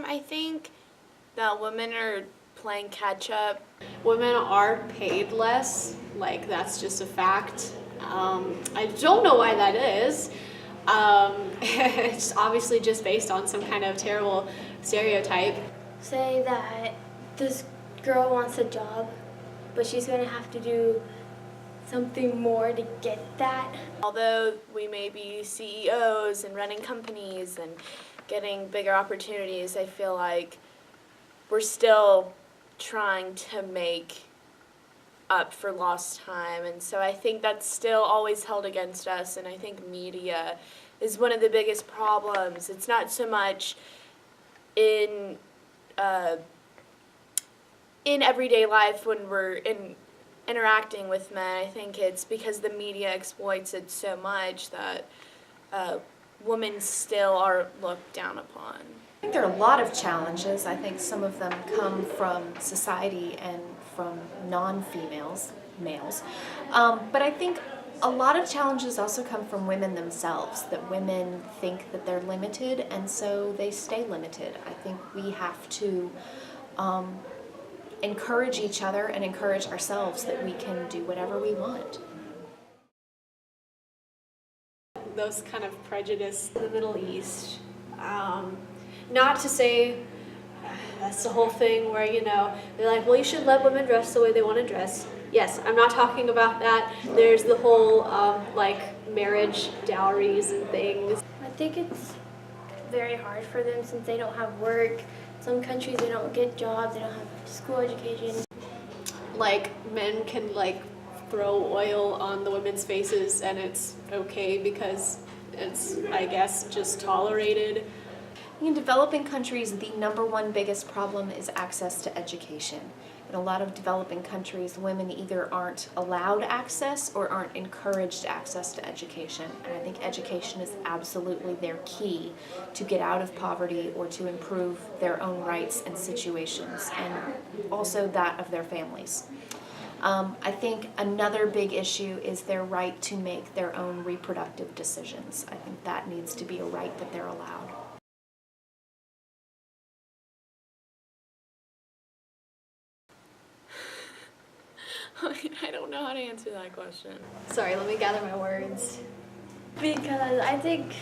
I think that women are playing catch up. Women are paid less, like that's just a fact. I don't know why that is. It's obviously just based on some kind of terrible stereotype. Say that this girl wants a job, but she's going to have to do something more to get that. Although we may be CEOs and running companies and getting bigger opportunities, I feel like we're still trying to make up for lost time, and so I think that's still always held against us, and I think media is one of the biggest problems. It's not so much in everyday life when we're interacting with men. I think it's because the media exploits it so much that women still are looked down upon. I think there are a lot of challenges. I think some of them come from society and from non-females, males. But I think a lot of challenges also come from women themselves, that women think that they're limited and so they stay limited. I think we have to encourage each other and encourage ourselves that we can do whatever we want. Those kind of prejudice in the Middle East. Not to say that's the whole thing where, you know, they're like, well, you should let women dress the way they want to dress. Yes, I'm not talking about that. There's the whole, like, marriage dowries and things. I think it's very hard for them since they don't have work. Some countries, they don't get jobs, they don't have school education. Like, men can, like, throw oil on the women's faces and it's okay because it's, I guess, just tolerated. In developing countries, the #1 biggest problem is access to education. In a lot of developing countries, women either aren't allowed access or aren't encouraged access to education. And I think education is absolutely their key to get out of poverty or to improve their own rights and situations, and also that of their families. I think another big issue is their right to make their own reproductive decisions. I think that needs to be a right that they're allowed. I don't know how to answer that question. Sorry, let me gather my words. Because I think,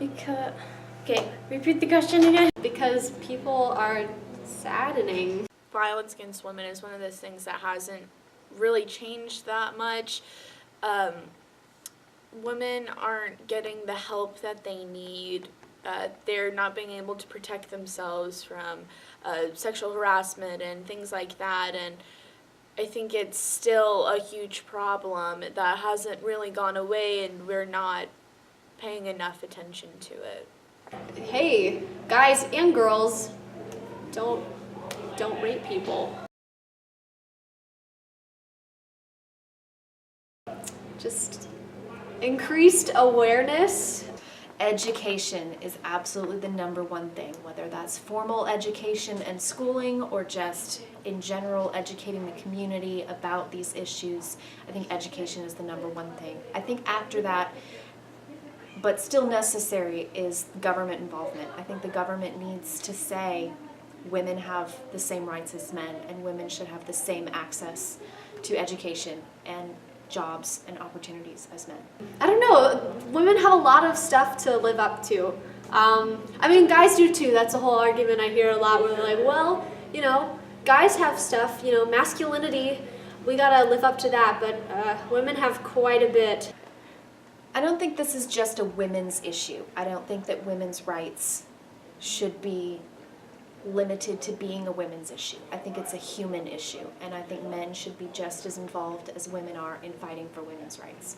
okay, repeat the question again. Because people are saddening. Violence against women is one of those things that hasn't really changed that much. Women aren't getting the help that they need. They're not being able to protect themselves from sexual harassment and things like that, and I think it's still a huge problem that hasn't really gone away, and we're not paying enough attention to it. Hey, guys and girls, don't rape people. Just increased awareness. Education is absolutely the #1 thing, whether that's formal education and schooling or just in general educating the community about these issues. I think education is the #1 thing. I think after that, but still necessary, is government involvement. I think the government needs to say women have the same rights as men and women should have the same access to education and jobs and opportunities as men. I don't know, women have a lot of stuff to live up to. I mean, guys do too. That's a whole argument I hear a lot where they're like, well, you know, guys have stuff, you know, masculinity, we gotta live up to that, but women have quite a bit. I don't think this is just a women's issue. I don't think that women's rights should be limited to being a women's issue. I think it's a human issue, and I think men should be just as involved as women are in fighting for women's rights.